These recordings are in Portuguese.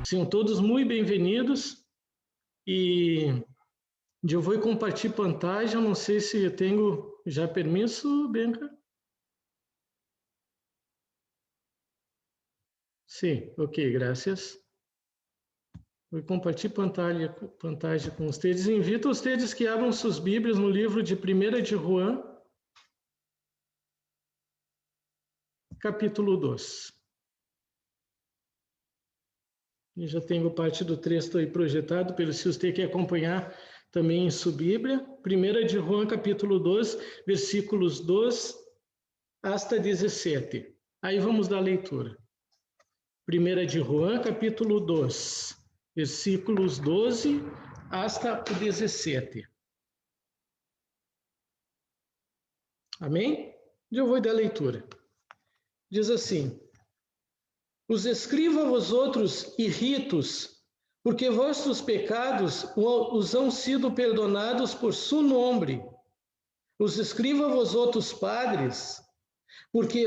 Sejam todos muito bem-vindos e eu vou compartilhar pantalla, não sei se eu tenho já permisso, Bianca. Sim, ok, graças. Vou compartilhar pantalla com vocês. Invito vocês que abram suas Bíblias no livro de 1 de João, capítulo 2. E já tenho parte do texto aí projetado, pelo se você quer acompanhar também em sua Bíblia. 1 de João, capítulo 2, versículos 2 hasta 17. Aí vamos dar a leitura. 1 de João, capítulo 2, versículos 12 hasta o 17. Amém? Eu vou dar a leitura. Diz assim: os escrevo a vós outros, irritos, porque vossos pecados os hão sido perdonados por seu nome. Os escrevo a vós outros, padres, porque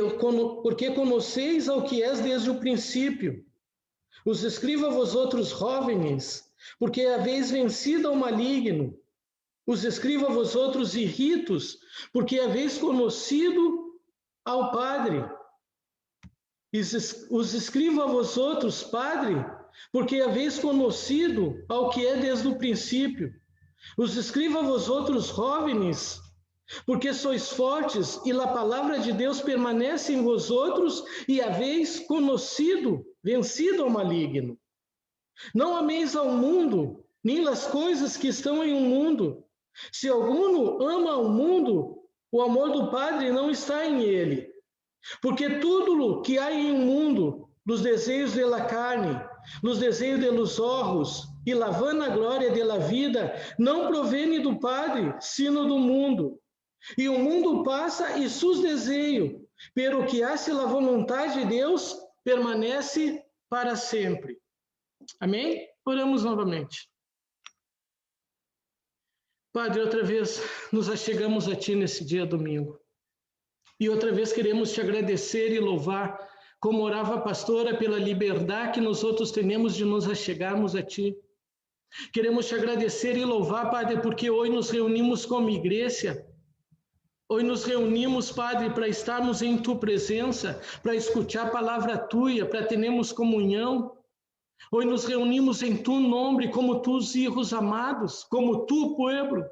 conheceis ao que és desde o princípio. Os escrevo a vós outros, jovens, porque haveis vencido ao maligno. Os escrevo a vós outros, irritos, porque haveis conhecido ao Padre. Os escrevo a vós outros, Padre, porque haveis conhecido ao que é desde o princípio. Os escrevo a vós outros, jovens, porque sois fortes e a palavra de Deus permanece em vós outros e haveis conhecido, vencido ao maligno. Não ameis ao mundo, nem as coisas que estão em um mundo. Se alguno ama ao mundo, o amor do Padre não está em ele. Porque tudo que há em um mundo, dos desejos da carne, dos desejos dos olhos e a vanaglória da vida, não provém do Padre, sino do mundo. E o mundo passa e seus desejos, pero que hace a vontade de Deus permanece para sempre. Amém? Oramos novamente. Padre, outra vez nos achegamos a Ti nesse dia domingo. E outra vez queremos Te agradecer e louvar, como orava a pastora, pela liberdade que nós outros temos de nos achegarmos a Ti. Queremos Te agradecer e louvar, Padre, porque hoje nos reunimos como igreja. Hoje nos reunimos, Padre, para estarmos em Tu presença, para escutar a palavra Tua, para termos comunhão. Hoje nos reunimos em Tu nome, como Tus filhos amados, como Tu, povo.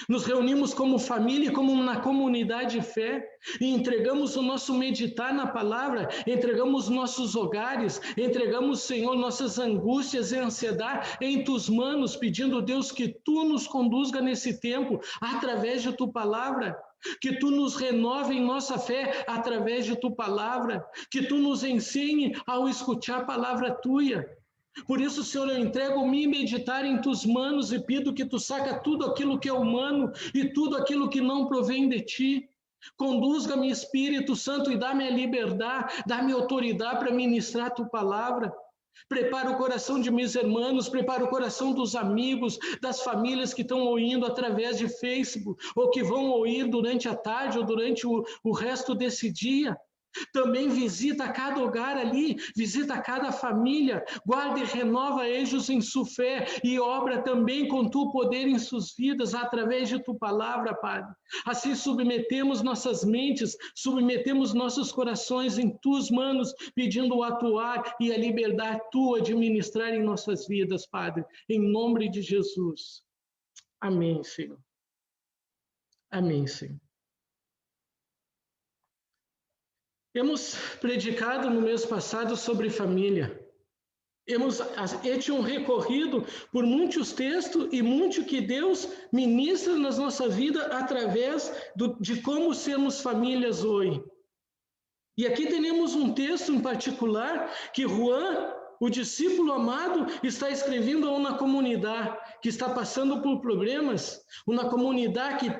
Nos reunimos como família, como na comunidade de fé, e entregamos o nosso meditar na palavra, entregamos nossos hogares, entregamos, Senhor, nossas angústias e ansiedade em Tus manos, pedindo, Deus, que Tu nos conduza nesse tempo, através de Tu palavra, que Tu nos renove em nossa fé, através de Tu palavra, que Tu nos ensine ao escutar a palavra Tua. Por isso, Senhor, eu entrego-me meditar em Tus manos e pido que Tu saca tudo aquilo que é humano e tudo aquilo que não provém de Ti. Conduz-me, Espírito Santo, e dá-me a liberdade, dá-me autoridade para ministrar Tu palavra. Prepara o coração de meus irmãos, prepara o coração dos amigos, das famílias que estão ouvindo através de Facebook, ou que vão ouvir durante a tarde ou durante o resto desse dia. Também visita cada hogar ali, visita cada família, guarda e renova eles em sua fé e obra também com Tu poder em suas vidas, através de Tu palavra, Padre. Assim submetemos nossas mentes, submetemos nossos corações em Tuas mãos, pedindo o atuar e a liberdade Tua de ministrar em nossas vidas, Padre, em nome de Jesus. Amém, Senhor. Amém, Senhor. Hemos predicado no mês passado sobre família. Hemos hecho recorrido por muitos textos e muito que Deus ministra na nossa vida através de como sermos famílias hoje. E aqui temos um texto em particular que João, o discípulo amado, está escrevendo a uma comunidade que está passando por problemas, uma comunidade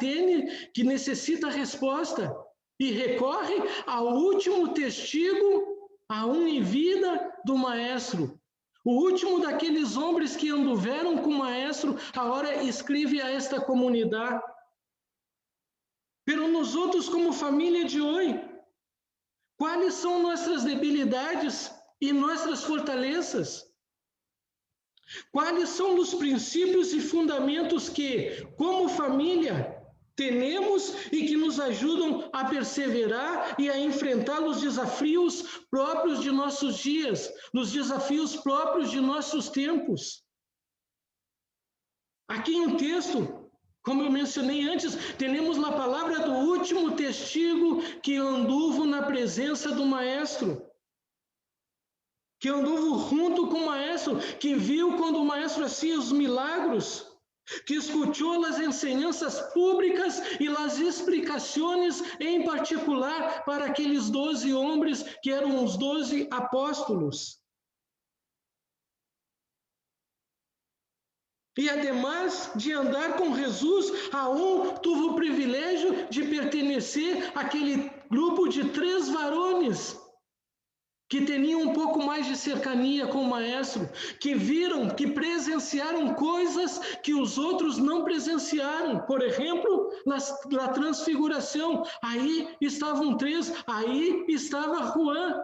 que necessita resposta. E recorre ao último testigo, aún em vida, do maestro. O último daqueles homens que anduveram com o maestro, agora escreve a esta comunidade. Pero nós outros, como família de hoje, quais são nossas debilidades e nossas fortalezas? Quais são os princípios e fundamentos que, como família, temos e que nos ajudam a perseverar e a enfrentar os desafios próprios de nossos dias, nos desafios próprios de nossos tempos? Aqui em um texto, como eu mencionei antes, temos na palavra do último testigo que anduvo na presença do Maestro, que anduvo junto com o Maestro, que viu quando o Maestro fazia os milagros, que escutou as enseñanças públicas e as explicações, em particular, para aqueles 12 homens que eram os 12 apóstolos. E, ademais de andar com Jesus, teve o privilégio de pertencer àquele grupo de 3 varões que tinham um pouco mais de cercania com o Maestro, que viram, que presenciaram coisas que os outros não presenciaram. Por exemplo, na transfiguração, aí estavam 3, aí estava Juan,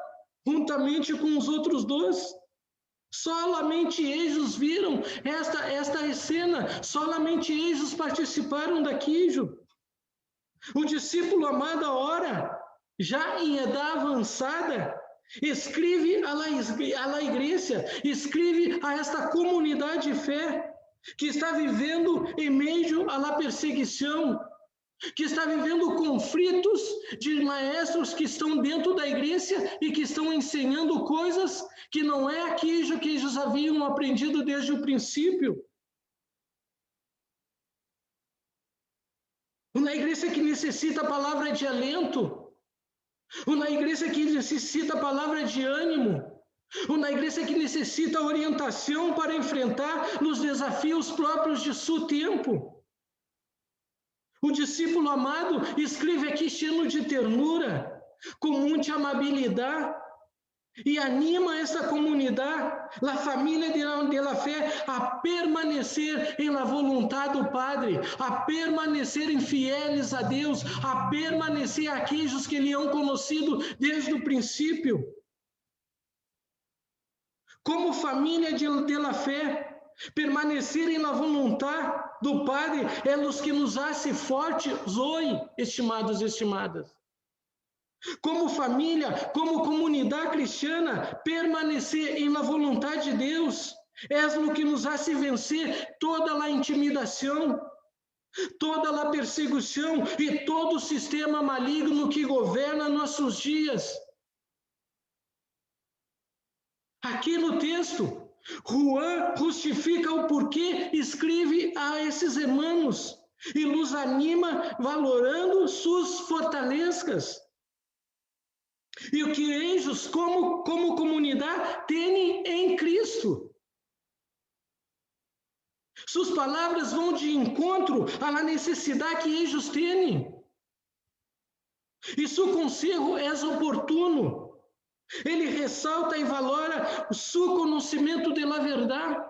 juntamente com os outros 2. Solamente eles viram esta cena, solamente eles participaram daquilo. O discípulo amado, ora, já em idade avançada, escreve à igreja, escreve a esta comunidade de fé, que está vivendo em meio à perseguição, que está vivendo conflitos de maestros que estão dentro da igreja e que estão ensinando coisas que não é aquilo que eles haviam aprendido desde o princípio. Uma igreja que necessita a palavra de alento, uma igreja que necessita a palavra de ânimo, uma igreja que necessita orientação para enfrentar os desafios próprios de seu tempo. O discípulo amado escreve aqui cheio de ternura, com muita amabilidade, e anima essa comunidade, a família de la fé, a permanecer em la vontade do Padre, a permanecerem fieles a Deus, a permanecer aqueles que lhe han conhecido desde o princípio. Como família de la fé, permanecer em la vontade do Padre é os que nos hace fortes hoje, estimados e estimadas. Como família, como comunidade cristiana, permanecer em la vontade de Deus é o que nos hace vencer toda a intimidação, toda a perseguição e todo o sistema maligno que governa nossos dias. Aqui no texto, Juan justifica o porquê escreve a esses irmãos e os anima valorando suas fortalezas. E o que eles, como comunidade, têm em Cristo. Suas palavras vão de encontro à necessidade que eles têm. E seu conselho é oportuno. Ele ressalta e valora o seu conhecimento da verdade,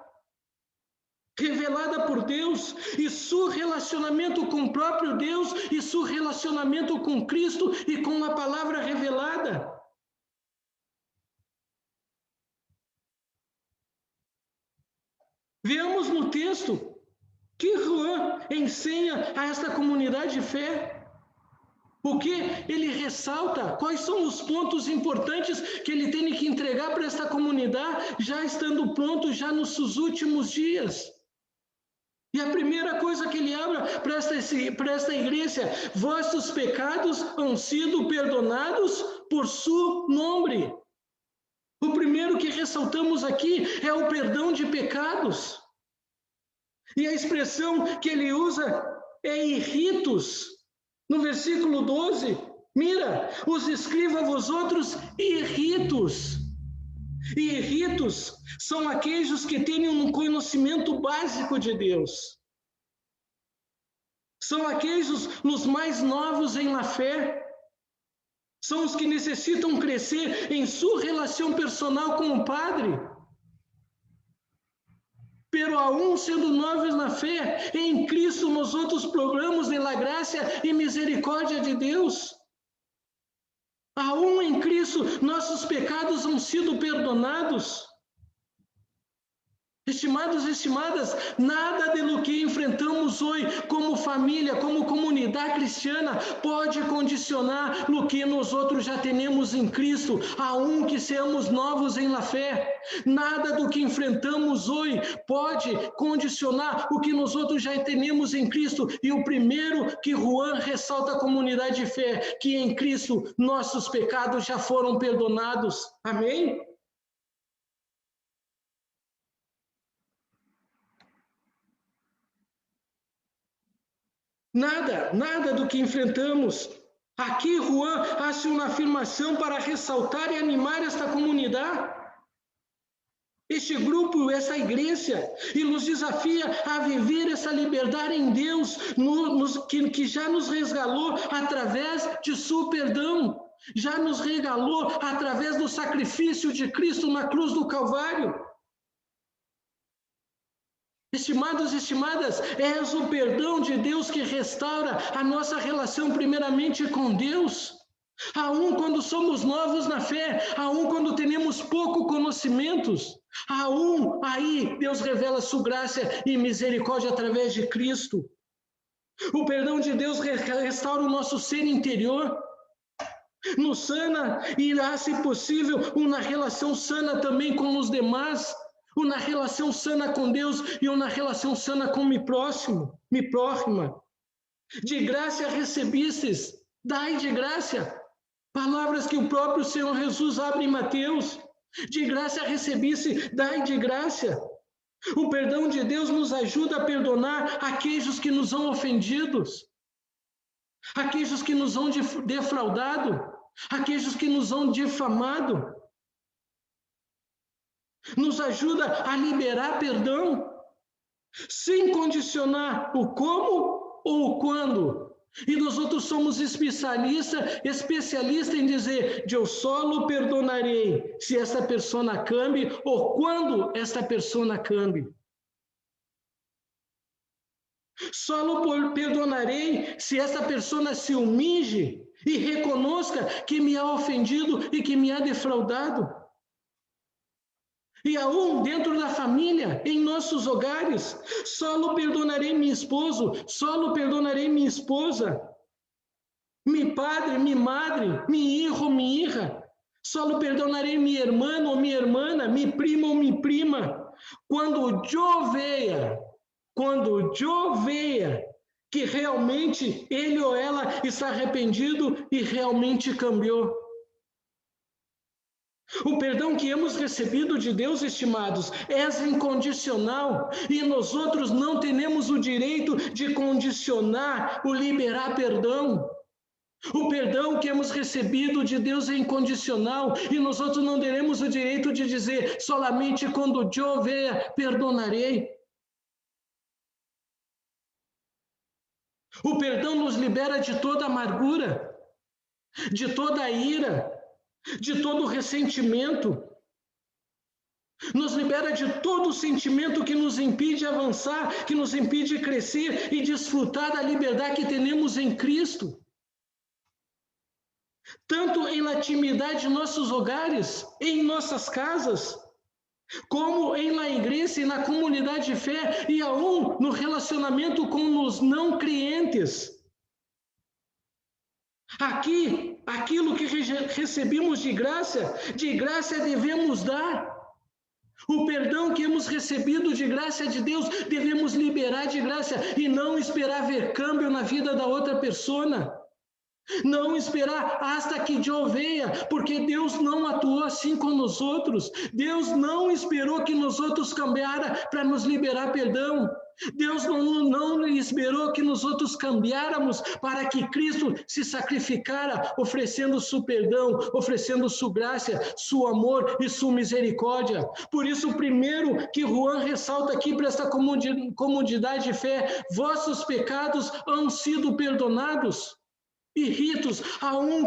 revelada por Deus, e seu relacionamento com o próprio Deus, e seu relacionamento com Cristo e com a palavra revelada. Veamos no texto que Juan ensina a esta comunidade de fé. Porque ele ressalta quais são os pontos importantes que ele tem que entregar para esta comunidade, já estando pronto, já nos seus últimos dias. E a primeira coisa que ele abre para esta igreja: vossos pecados han sido perdonados por seu nome. O primeiro que ressaltamos aqui é o perdão de pecados. E a expressão que ele usa é irritos. No versículo 12, mira, os escrevo a vosotros irritos. E irritos são aqueles que têm um conhecimento básico de Deus. São aqueles os mais novos em la fé. São os que necessitam crescer em sua relação personal com o Padre. Pero aún sendo novos na fé, em Cristo nós outros programas de la graça e misericórdia de Deus. Aún em Cristo nossos pecados han sido perdonados. Estimados e estimadas, nada do que enfrentamos hoje como família, como comunidade cristiana, pode condicionar o que nós outros já temos em Cristo, a que seamos novos em la fé. Nada do que enfrentamos hoje pode condicionar o que nós outros já temos em Cristo. E o primeiro que Juan ressalta à comunidade de fé, que em Cristo nossos pecados já foram perdonados. Amém? Nada do que enfrentamos. Aqui, Juan hace uma afirmação para ressaltar e animar esta comunidade, este grupo, essa igreja, e nos desafia a viver essa liberdade em Deus, que já nos regalou através de seu perdão, já nos regalou através do sacrifício de Cristo na cruz do Calvário. Estimados e estimadas, é o perdão de Deus que restaura a nossa relação primeiramente com Deus. Quando somos novos na fé, quando temos pouco conhecimentos, aí Deus revela sua graça e misericórdia através de Cristo. O perdão de Deus restaura o nosso ser interior, nos sana e irá, se possível, uma relação sana também com os demais, uma relação sana com Deus e uma relação sana com mi próxima. De graça recebestes, dai de graça. Palavras que o próprio Senhor Jesus abre em Mateus. De graça recebeste, dai de graça. O perdão de Deus nos ajuda a perdonar aqueles que nos são ofendidos, aqueles que nos são defraudado, aqueles que nos são difamado. Nos ajuda a liberar perdão, sem condicionar o como ou o quando. E nós outros somos especialistas em dizer, eu só perdonarei se esta pessoa cambie ou quando esta pessoa cambie. Só perdonarei se essa pessoa se humilhe e reconozca que me ha ofendido e que me ha defraudado. E dentro da família, em nossos hogares, só perdonarei meu esposo, só perdonarei minha esposa, meu padre, minha madre, meu hijo, minha hija, só perdonarei meu irmão ou minha irmã, meu primo ou minha prima, quando eu veja que realmente ele ou ela está arrependido e realmente cambiou. O perdão que hemos recebido de Deus, estimados, é incondicional e nós outros não temos o direito de condicionar ou liberar perdão. O perdão que hemos recebido de Deus é incondicional e nós outros não teremos o direito de dizer solamente quando eu ver, perdonarei. O perdão nos libera de toda amargura, de toda ira, de todo ressentimento, nos libera de todo sentimento que nos impede avançar, que nos impede crescer e desfrutar da liberdade que temos em Cristo. Tanto em intimidade de nossos hogares, em nossas casas, como em la igreja e na comunidade de fé e aún no relacionamento com os não crentes. Aqui, aquilo que recebemos de graça devemos dar. O perdão que hemos recebido de graça de Deus, devemos liberar de graça e não esperar ver câmbio na vida da outra pessoa. Não esperar hasta que eu veja, porque Deus não atuou assim com nós outros. Deus não esperou que nós outros cambiara para nos liberar perdão. Deus não esperou que nós outros cambiáramos para que Cristo se sacrificara, oferecendo seu perdão, oferecendo sua graça, seu amor e sua misericórdia. Por isso, o primeiro que Juan ressalta aqui para esta comunidade de fé, vossos pecados han sido perdonados. E ritos,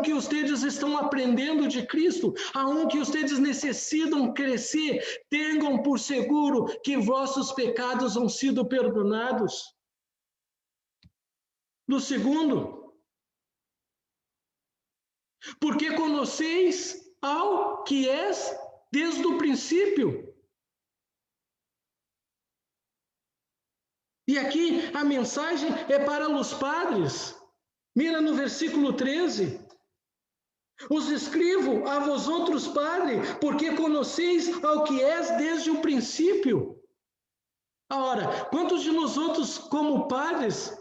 que vocês estão aprendendo de Cristo, que vocês necessitam crescer, tenham por seguro que vossos pecados han sido perdonados. No segundo, porque conheceis ao que és desde o princípio. E aqui a mensagem é para os padres. Mira no versículo 13. Os escrevo a vós outros, Padre, porque conheceis ao que és desde o princípio. Ora, quantos de nós outros, como padres,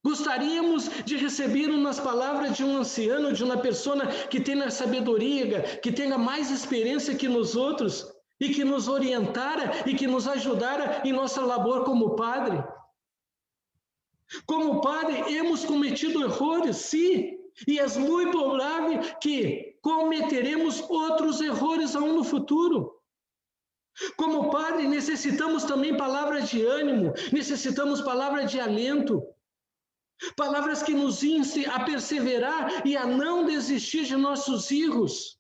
gostaríamos de receber umas palavras de um anciano, de uma pessoa que tenha sabedoria, que tenha mais experiência que nós outros, e que nos orientara e que nos ajudara em nossa labor como padre? Como padre, hemos cometido erros, sim, e é muito provável que cometeremos outros erros aún no futuro. Como padre, necessitamos também palavras de ânimo, necessitamos palavras de alento, palavras que nos instem a perseverar e a não desistir de nossos erros,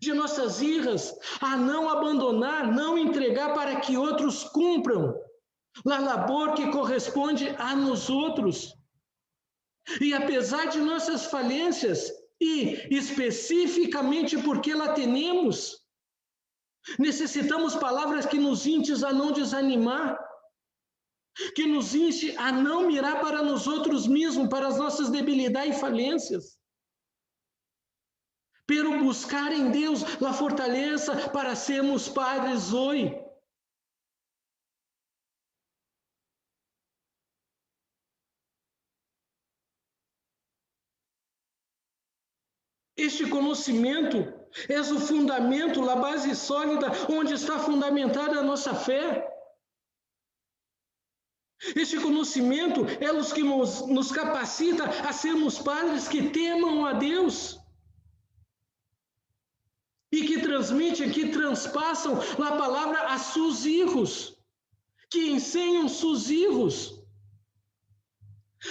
de nossas irras, a não abandonar, não entregar para que outros cumpram a labor que corresponde a nós outros. E apesar de nossas falências, e especificamente porque lá temos, necessitamos palavras que nos instem a não desanimar, que nos instem a não mirar para nós outros mesmos, para as nossas debilidades e falências, pero buscar em Deus a fortaleza para sermos padres hoje. Este conhecimento é o fundamento, a base sólida onde está fundamentada a nossa fé. Este conhecimento é o que nos capacita a sermos padres que temam a Deus e que transmitem, que transpassam a palavra a seus filhos, que ensinam seus filhos.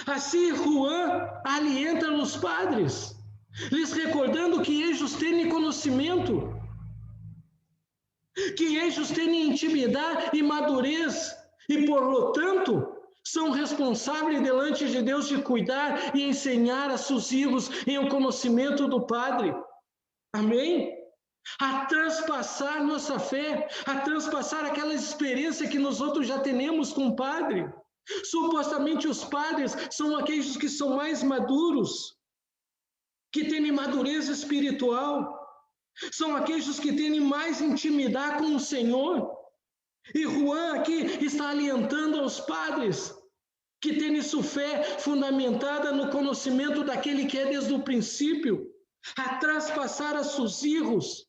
Assim, Juan alienta os padres, lhes recordando que eles têm conhecimento, que eles têm intimidade e madurez, e, por lo tanto, são responsáveis delante de Deus de cuidar e ensinar a seus filhos em o conhecimento do Padre. Amém? A transpassar nossa fé, a transpassar aquela experiência que nós outros já temos com o Padre. Supostamente os padres são aqueles que são mais maduros, que têm madurez espiritual, são aqueles que têm mais intimidade com o Senhor. E Juan aqui está alientando aos padres que têm sua fé fundamentada no conhecimento daquele que é desde o princípio, a traspassar a seus filhos,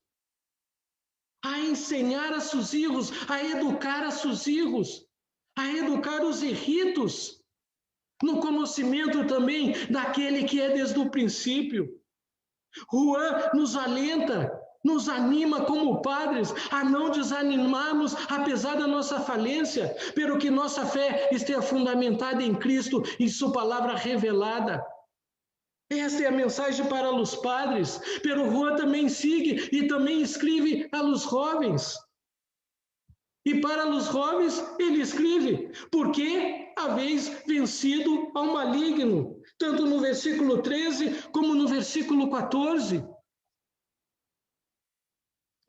a ensinar a seus filhos, a educar a seus filhos, a educar os irritos, no conhecimento também daquele que é desde o princípio. Juan nos alenta, nos anima como padres a não desanimarmos apesar da nossa falência, pelo que nossa fé esteja fundamentada em Cristo e sua palavra revelada. Esta é a mensagem para os padres, pero Juan também sigue e também escreve a los jovens. E para os jovens ele escreve, porque haveis vencido ao maligno, tanto no versículo 13 como no versículo 14.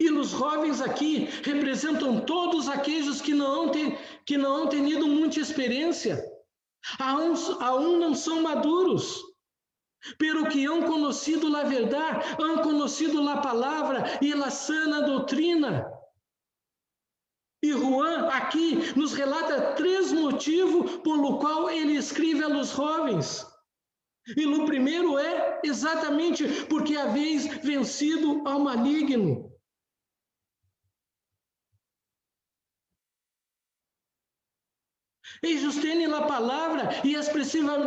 E os jovens aqui representam todos aqueles que não têm tido muita experiência, aún não são maduros, pero que han conhecido a verdade, han conhecido a palavra e a sana doutrina. E Juan aqui nos relata 3 motivos pelo qual ele escreve aos jovens. E o primeiro é exatamente porque haveis vencido ao maligno. Eles têm a palavra, e é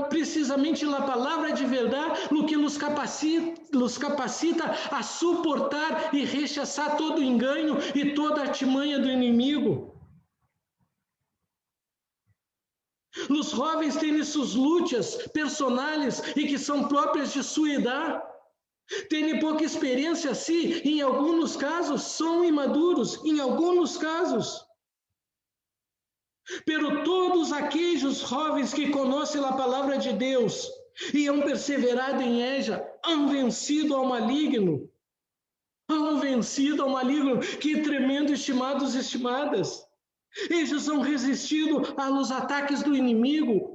precisamente a palavra de verdade o que nos capacita a suportar e rechaçar todo engano e toda artimanha do inimigo. Os jovens têm suas lutas personais e que são próprias de sua idade. Têm pouca experiência, sim, em alguns casos são imaduros, em alguns casos. Pero todos aqueles jovens que conhecem a palavra de Deus e han perseverado em ella, han vencido ao maligno. Han vencido ao maligno. Que tremendo, estimados e estimadas. Eles não resistido aos ataques do inimigo.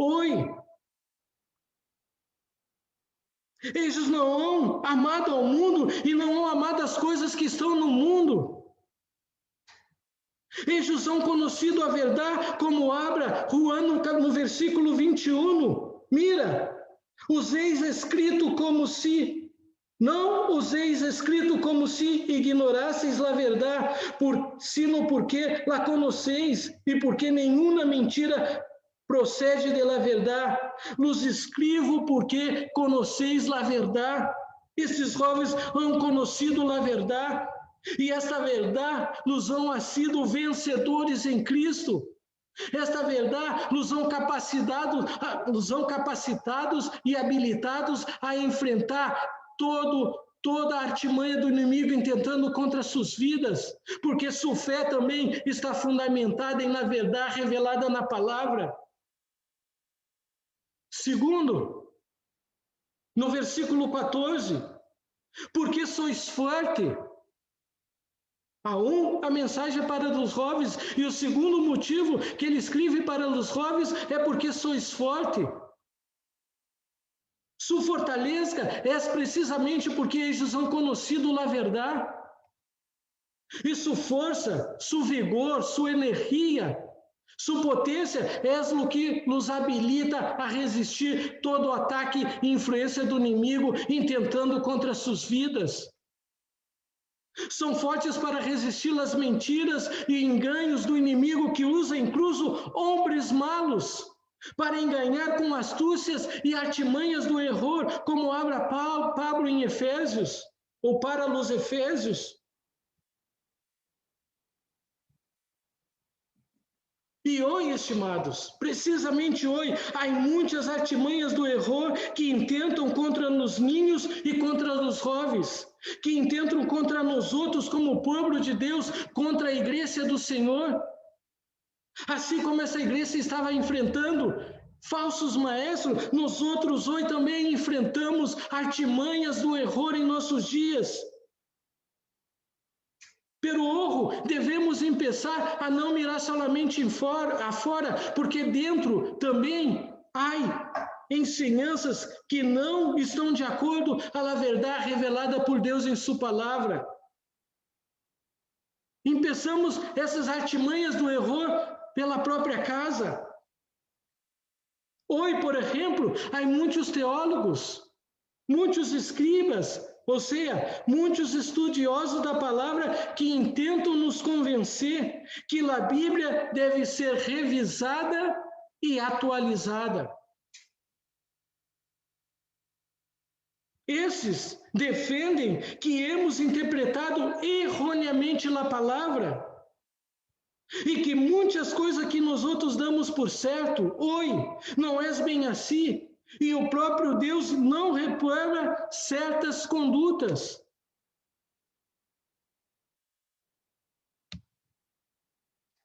Eles não hão amado ao mundo e não hão amado as coisas que estão no mundo. Eles hão conhecido a verdade como Abra, Juan no versículo 21. Mira, useis escrito como se... Não useis escrito como se ignorasseis a verdade, sino porque la conheceis e porque nenhuma mentira procede de la verdade. Los escribo porque conheceis a verdade. Esses jovens han conhecido a verdade e esta verdade nos han sido vencedores em Cristo. Esta verdade nos han capacitados e habilitados a enfrentar toda a artimanha do inimigo intentando contra suas vidas, porque sua fé também está fundamentada na verdade revelada na palavra. Segundo, no versículo 14, porque sois forte. A mensagem para os jovens, e o segundo motivo que ele escreve para os jovens é porque sois forte. Sua fortaleza é precisamente porque eles han conhecido a verdade. E sua força, seu vigor, sua energia, sua potência é o que nos habilita a resistir todo o ataque e influência do inimigo intentando contra suas vidas. São fortes para resistir às mentiras e enganos do inimigo que usa incluso homens malos para enganar com astúcias e artimanhas do erro, como abra Pablo em Efésios, ou para os Efésios. E hoje, estimados, precisamente hoje, há muitas artimanhas do erro que intentam contra os ninhos e contra os jovens, que intentam contra nós outros como povo de Deus, contra a igreja do Senhor. Assim como essa igreja estava enfrentando falsos maestros, nós outros hoje também enfrentamos artimanhas do erro em nossos dias. Pelo orro, devemos começar a não mirar somente afora, porque dentro também há ensinanças que não estão de acordo com a verdade revelada por Deus em sua palavra. Começamos essas artimanhas do erro pela própria casa. Hoje, por exemplo, há muitos teólogos, muitos escribas, ou seja, muitos estudiosos da palavra que intentam nos convencer que a Bíblia deve ser revisada e atualizada. Esses defendem que hemos interpretado erroneamente a palavra e que muitas coisas que nós outros damos por certo, hoje, não é bem assim. E o próprio Deus não reprova certas condutas.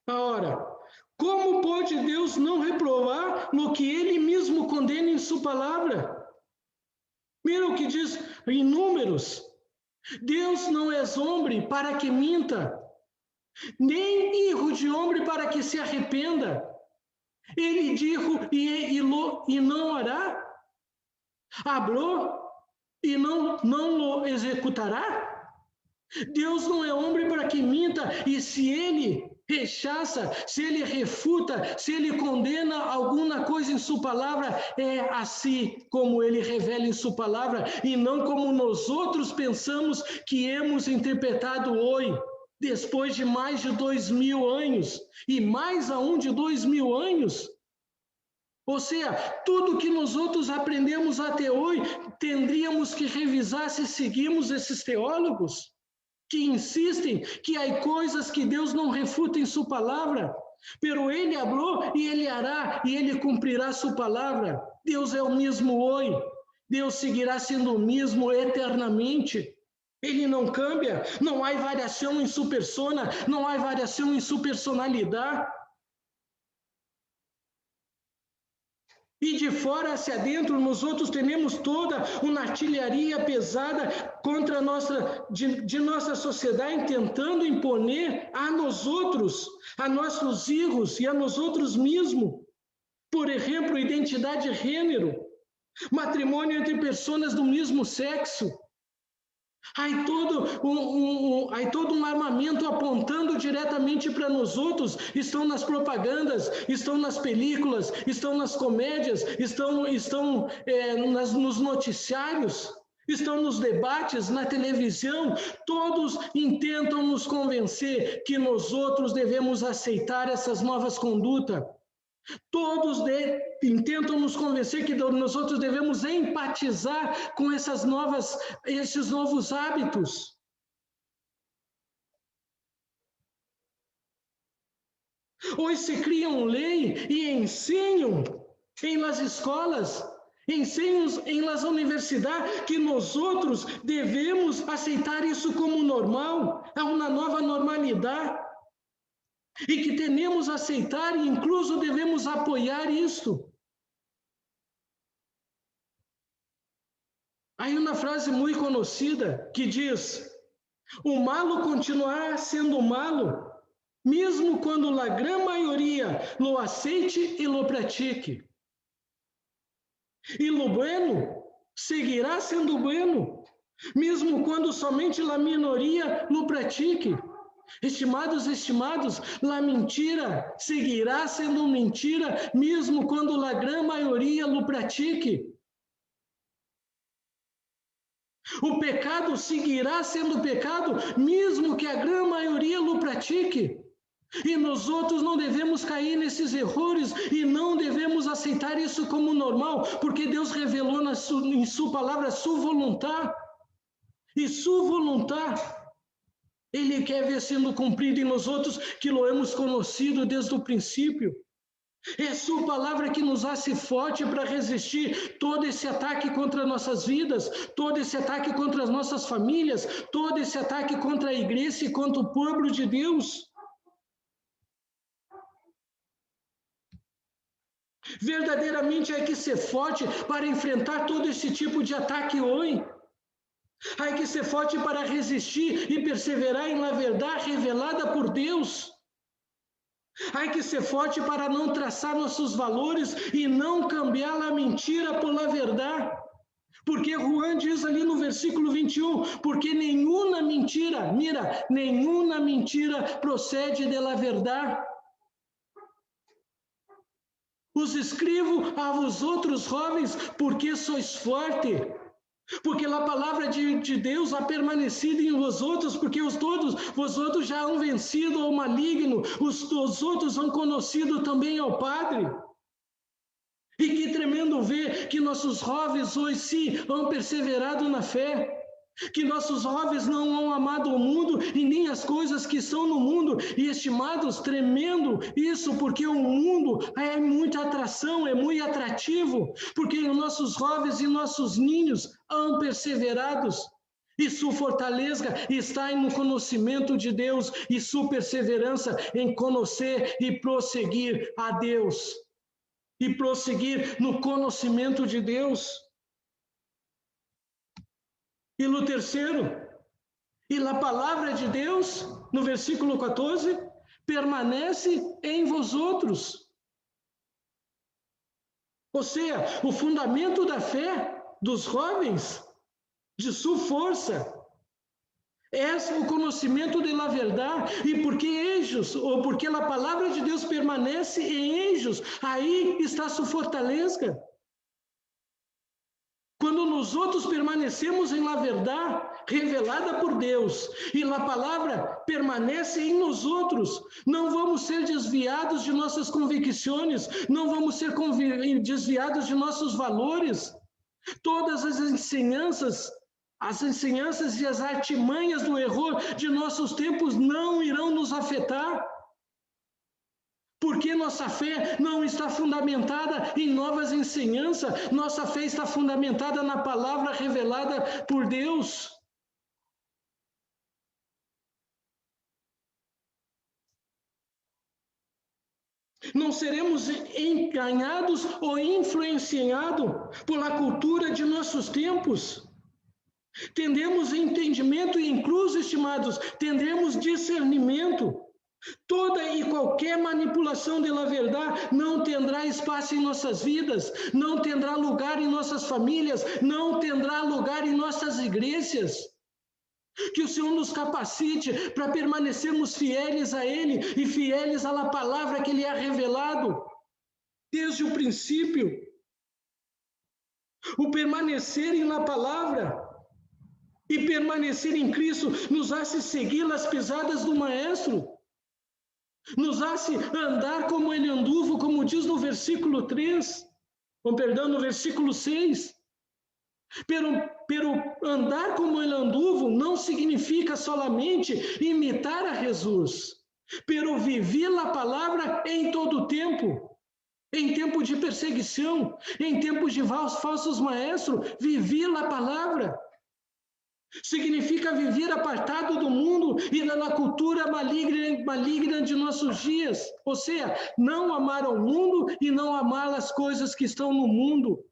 Ora, como pode Deus não reprovar no que Ele mesmo condena em sua palavra? Mira o que diz em Números. Deus não é homem para que minta, nem filho de homem para que se arrependa. Ele disse e não hará? Hablou e não lo executará? Deus não é homem para que minta, e se ele rechaça, se ele refuta, se ele condena alguma coisa em sua palavra, é assim como ele revela em sua palavra, e não como nós outros pensamos que hemos interpretado hoje, depois de mais de 2000 anos, e mais aún de 2000 anos. Ou seja, tudo que nós outros aprendemos até hoje, teríamos que revisar se seguimos esses teólogos que insistem que há coisas que Deus não refuta em sua palavra, pero ele falou e ele hará, e ele cumprirá sua palavra. Deus é o mesmo hoje, Deus seguirá sendo o mesmo eternamente. Ele não cambia, não há variação em sua persona, não há variação em sua personalidade. E de fora hacia dentro, nós outros temos toda uma artilharia pesada contra de nossa sociedade, tentando imponer a nós outros, a nossos filhos e a nós outros mesmos. Por exemplo, identidade de gênero, matrimônio entre pessoas do mesmo sexo. Aí todo um armamento apontando diretamente para nós outros, estão nas propagandas, estão nas películas, estão nas comédias, estão nos noticiários, estão nos debates, na televisão, todos intentam nos convencer que nós outros devemos aceitar essas novas condutas. Todos tentam nos convencer que nós outros devemos empatizar com esses novos hábitos. Hoje se criam lei e ensinam em las escolas, ensinam em las universidades que nós outros devemos aceitar isso como normal, é uma nova normalidade. E que temos a aceitar e incluso devemos apoiar isto. Há uma frase muito conhecida que diz: o malo continuará sendo malo, mesmo quando a grande maioria lo aceite e lo pratique. E lo bueno seguirá sendo bueno, mesmo quando somente a minoria lo pratique. Estimados, a mentira seguirá sendo mentira, mesmo quando a grande maioria lo pratique. O pecado seguirá sendo pecado, mesmo que a grande maioria lo pratique. E nós outros não devemos cair nesses erros e não devemos aceitar isso como normal, porque Deus revelou em sua palavra sua vontade. E sua vontade Ele quer ver sendo cumprido em nós outros, que lo hemos conhecido desde o princípio. É sua palavra que nos hace forte para resistir todo esse ataque contra nossas vidas, todo esse ataque contra as nossas famílias, todo esse ataque contra a igreja e contra o povo de Deus. Verdadeiramente há que ser forte para enfrentar todo esse tipo de ataque hoje. Há que ser forte para resistir e perseverar na verdade revelada por Deus. Há que ser forte para não traçar nossos valores e não cambiar a mentira por la verdade. Porque Juan diz ali no versículo 21, porque nenhuma mentira procede da verdade. Os escrevo a vós outros jovens, porque sois fortes. Porque a palavra de Deus ha permanecido em vós outros, porque vós outros já han vencido ao maligno, os outros han conhecido também ao Padre. E que tremendo ver que nossos jovens hoje sim han perseverado na fé, que nossos jovens não han amado o mundo e nem as coisas que são no mundo. E estimados, tremendo isso, porque o mundo é muita atração, é muito atrativo, porque os nossos jovens e nossos ninhos han perseverados. E sua fortaleza está no conhecimento de Deus e sua perseverança em conhecer e prosseguir a Deus. E prosseguir no conhecimento de Deus. E no terceiro, e a palavra de Deus, no versículo 14, permanece em vós outros. Ou seja, o fundamento da fé dos jovens, de sua força, é o conhecimento da verdade, e porque eles, ou porque a palavra de Deus permanece em eles, aí está sua fortaleza. Quando nós outros permanecemos em la verdade revelada por Deus e a palavra permanece em nós outros, não vamos ser desviados de nossas convicções, não vamos ser desviados de nossos valores. Todas as ensinanças e as artimanhas do erro de nossos tempos não irão nos afetar. Porque nossa fé não está fundamentada em novas ensinanças, nossa fé está fundamentada na palavra revelada por Deus. Não seremos enganados ou influenciados pela cultura de nossos tempos. Tendemos entendimento e, incluso, estimados, tendemos discernimento. Toda e qualquer manipulação da verdade não terá espaço em nossas vidas, não terá lugar em nossas famílias, não terá lugar em nossas igrejas. Que o Senhor nos capacite para permanecermos fiéis a Ele e fiéis à palavra que Ele ha revelado desde o princípio. O permanecer na palavra e permanecer em Cristo nos hace seguir as pisadas do Maestro, nos hace andar como Ele anduvo, como diz no versículo 3, no versículo 6. Pero andar como Ele anduvo não significa solamente imitar a Jesus, pero viver a palavra em todo tempo. Em tempo de perseguição, em tempo de falsos maestros, viver a palavra. Significa viver apartado do mundo e da cultura maligna de nossos dias. Ou seja, não amar ao mundo e não amar as coisas que estão no mundo.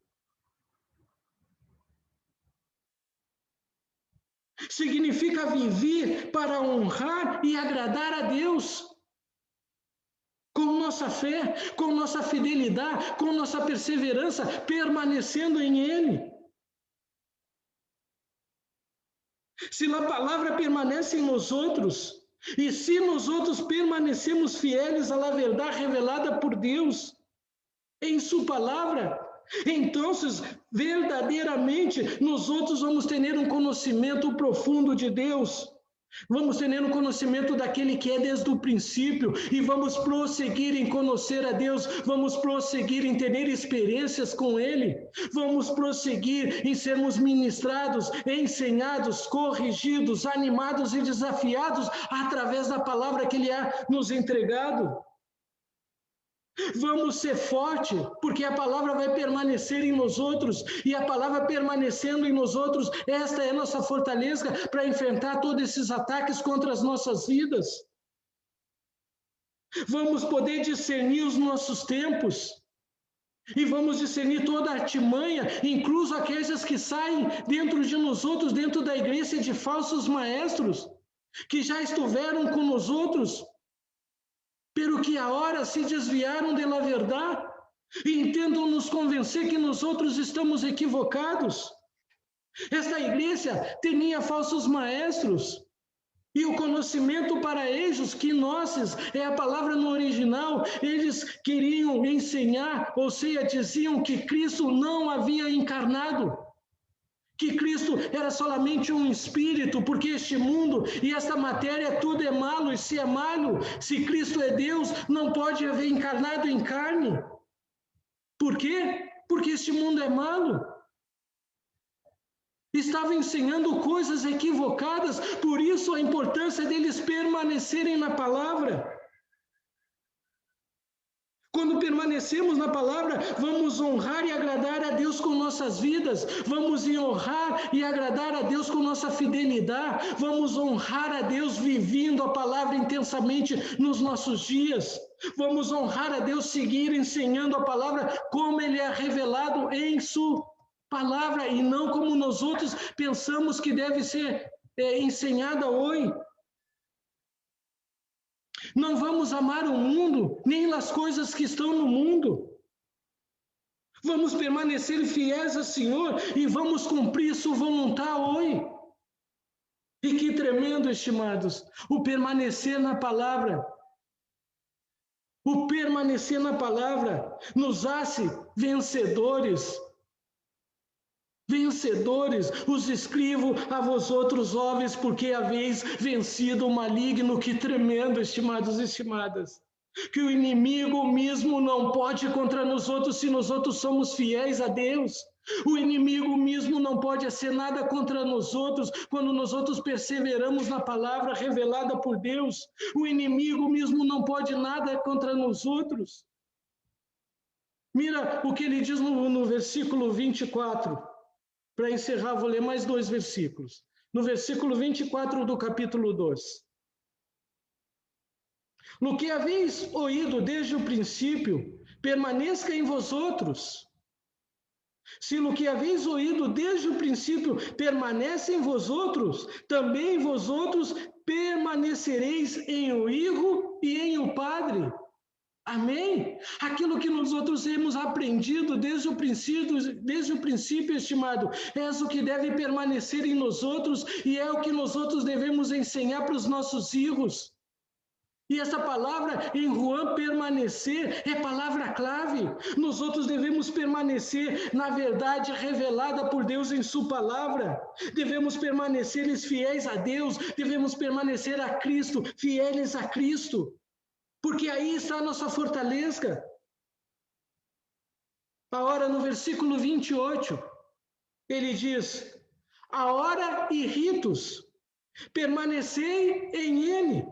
Significa viver para honrar e agradar a Deus. Com nossa fé, com nossa fidelidade, com nossa perseverança, permanecendo em Ele. Se a palavra permanece em nós outros, e se nós outros permanecemos fiéis à verdade revelada por Deus, em sua palavra, então, verdadeiramente, nós outros vamos ter um conhecimento profundo de Deus. Vamos ter um conhecimento daquele que é desde o princípio e vamos prosseguir em conhecer a Deus, vamos prosseguir em ter experiências com Ele, vamos prosseguir em sermos ministrados, ensinados, corrigidos, animados e desafiados através da palavra que Ele ha nos entregado. Vamos ser fortes, porque a palavra vai permanecer em nós outros, e a palavra permanecendo em nós outros, esta é a nossa fortaleza para enfrentar todos esses ataques contra as nossas vidas. Vamos poder discernir os nossos tempos, e vamos discernir toda a artimanha, incluso aqueles que saem dentro de nós outros, dentro da igreja de falsos maestros, que já estiveram com nós outros, pero que agora se desviaram da verdade e tentam nos convencer que nós outros estamos equivocados. Esta igreja tinha falsos maestros e o conhecimento para eles, que nossos é a palavra no original, eles queriam ensinar, ou seja, diziam que Cristo não havia encarnado, que Cristo era solamente um espírito, porque este mundo e esta matéria tudo é malo, e se é malo, se Cristo é Deus, não pode haver encarnado em carne. Por quê? Porque este mundo é malo. Estava ensinando coisas equivocadas, por isso a importância deles permanecerem na palavra. Quando permanecemos na palavra, vamos honrar e agradar a Deus com nossas vidas, vamos honrar e agradar a Deus com nossa fidelidade, vamos honrar a Deus vivendo a palavra intensamente nos nossos dias, vamos honrar a Deus seguir ensinando a palavra como Ele é revelado em sua palavra e não como nós outros pensamos que deve ser ensinada hoje. Não vamos amar o mundo, nem as coisas que estão no mundo. Vamos permanecer fiéis ao Senhor e vamos cumprir sua vontade hoje. E que tremendo, estimados, o permanecer na palavra. O permanecer na palavra nos hace vencedores. Vencedores, os escrevo a vós outros jovens, porque haveis vencido o maligno. Que tremendo, estimados e estimadas. Que o inimigo mesmo não pode contra nós outros se nós outros somos fiéis a Deus. O inimigo mesmo não pode fazer nada contra nós outros quando nós outros perseveramos na palavra revelada por Deus. O inimigo mesmo não pode nada contra nós outros. Mira o que ele diz no versículo 24. Para encerrar, vou ler mais 2 versículos. No versículo 24 do capítulo 2. No que haveis ouído desde o princípio, permaneça em vosotros. Se no que haveis ouído desde o princípio permanece em vosotros, também vosotros permanecereis em o Hijo e em o Padre. Amém? Aquilo que nós outros temos aprendido desde o princípio, estimado, é o que deve permanecer em nós outros e é o que nós outros devemos ensinar para os nossos filhos. E essa palavra em Juan, permanecer, é palavra-clave. Nós outros devemos permanecer na verdade revelada por Deus em sua palavra. Devemos permanecer fiéis a Deus, devemos permanecer a Cristo, fiéis a Cristo. Porque aí está a nossa fortaleza. Agora, no versículo 28, ele diz: agora, hijitos, permanecei em ele,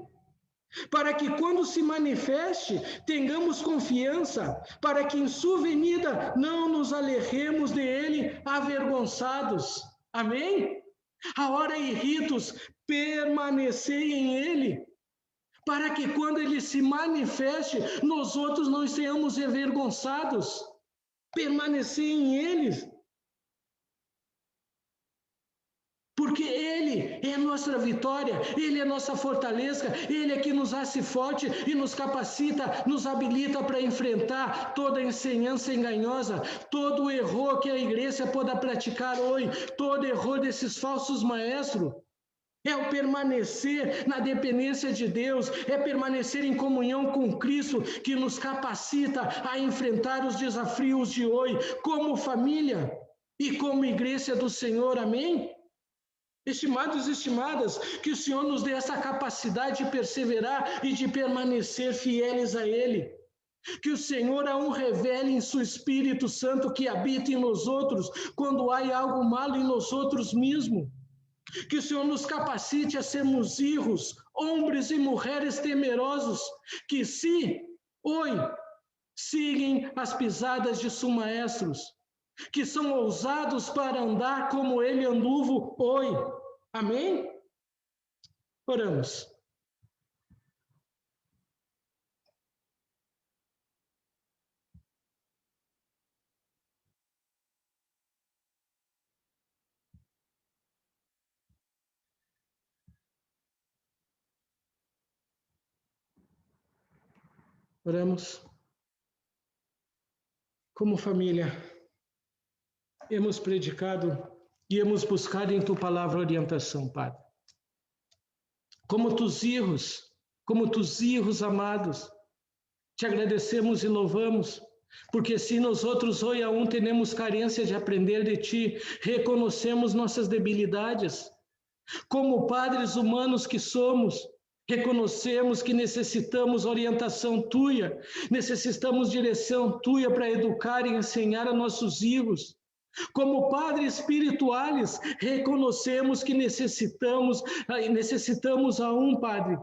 para que quando se manifeste, tenhamos confiança, para que em sua venida não nos alejemos dele avergonçados. Amém? Agora, hijitos, permanecei em ele, para que quando ele se manifeste, nós outros não estejamos envergonçados. Permanecer em ele. Porque ele é a nossa vitória, ele é a nossa fortaleza, ele é que nos hace forte e nos capacita, nos habilita para enfrentar toda a ensinança enganhosa, todo o erro que a igreja pode praticar hoje, todo erro desses falsos maestros. É o permanecer na dependência de Deus, é permanecer em comunhão com Cristo, que nos capacita a enfrentar os desafios de hoje, como família e como igreja do Senhor, amém? Estimados e estimadas, que o Senhor nos dê essa capacidade de perseverar e de permanecer fiéis a Ele. Que o Senhor a um revele em seu Espírito Santo que habita em nós outros, quando há algo malo em nós outros mesmos. Que o Senhor nos capacite a sermos filhos, homens e mulheres temerosos, que se hoje seguem as pisadas de seus maestros, que são ousados para andar como ele anduvo hoje. Amém? Oramos. Oramos. Como família, hemos predicado e hemos buscado em tua palavra orientação, Padre. Como tus filhos amados, te agradecemos e louvamos, porque se nós outros hoje aún temos carência de aprender de ti, reconhecemos nossas debilidades. Como padres humanos que somos, reconhecemos que necessitamos orientação tua, necessitamos direção tua para educar e ensinar a nossos filhos. Como padres espirituais, reconhecemos que necessitamos a um Padre,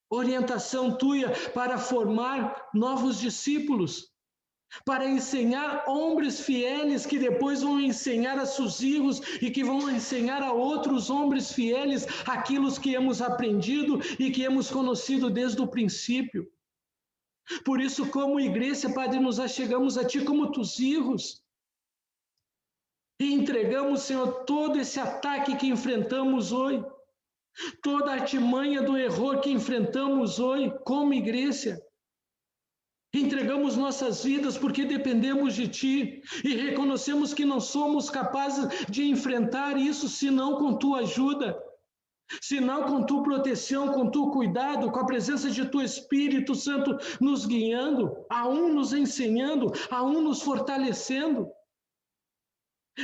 orientação tua para formar novos discípulos, para ensinar homens fiéis que depois vão ensinar a seus filhos e que vão ensinar a outros homens fiéis aquilo que hemos aprendido e que hemos conhecido desde o princípio. Por isso, como igreja, Padre, nos achegamos a Ti como Tus filhos e entregamos, Senhor, todo esse ataque que enfrentamos hoje, toda a artimanha do erro que enfrentamos hoje como igreja. Entregamos nossas vidas porque dependemos de Ti e reconhecemos que não somos capazes de enfrentar isso senão com Tua ajuda, senão com Tua proteção, com Tua cuidado, com a presença de Teu Espírito Santo nos guiando, a um nos ensinando, a um nos fortalecendo.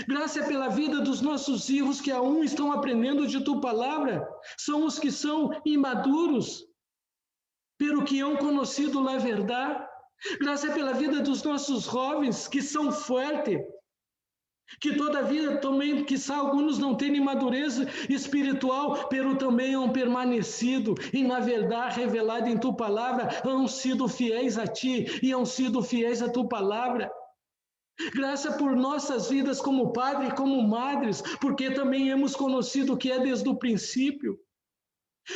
Graça pela vida dos nossos filhos que a um estão aprendendo de Tua palavra, são os que são imaduros, pelo que hão conhecido a verdade. Graça pela vida dos nossos jovens que são fortes, que toda a vida também, quizá alguns não têm madureza espiritual, pero também hão permanecido e na verdade revelada em Tua palavra, hão sido fiéis a Ti e hão sido fiéis a Tua palavra. Graça por nossas vidas como padre e como madres, porque também hemos conhecido o que é desde o princípio.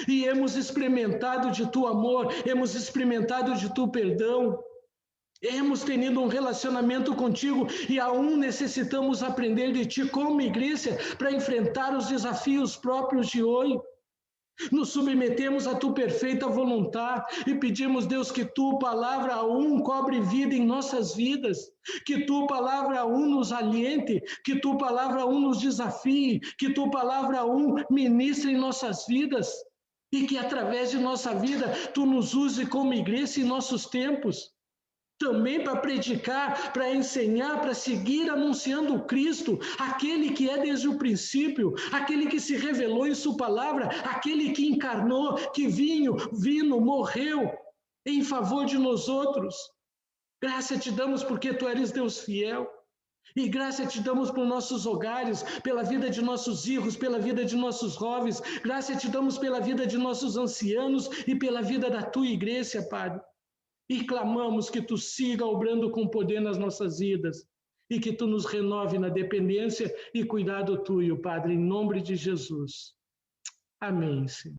e hemos experimentado de Tu amor, hemos experimentado de Tu perdão, hemos tenido um relacionamento contigo e aún necessitamos aprender de Ti como igreja para enfrentar os desafios próprios de hoje. Nos submetemos a Tu perfeita vontade e pedimos, Deus, que Tu, palavra cobre vida em nossas vidas, que Tu, palavra nos aliente, que Tu, palavra nos desafie, que Tu, palavra ministre em nossas vidas e que através de nossa vida Tu nos use como igreja em nossos tempos. Também para predicar, para ensinar, para seguir anunciando o Cristo, aquele que é desde o princípio, aquele que se revelou em sua palavra, aquele que encarnou, que vindo, morreu em favor de nós outros. Graça te damos porque Tu eres Deus fiel. E graça te damos por nossos hogares, pela vida de nossos filhos, pela vida de nossos jovens. Graça te damos pela vida de nossos ancianos e pela vida da Tua igreja, Pai. E clamamos que Tu siga obrando com poder nas nossas vidas e que Tu nos renove na dependência e cuidado Tuyo, Padre, em nome de Jesus. Amém, Senhor.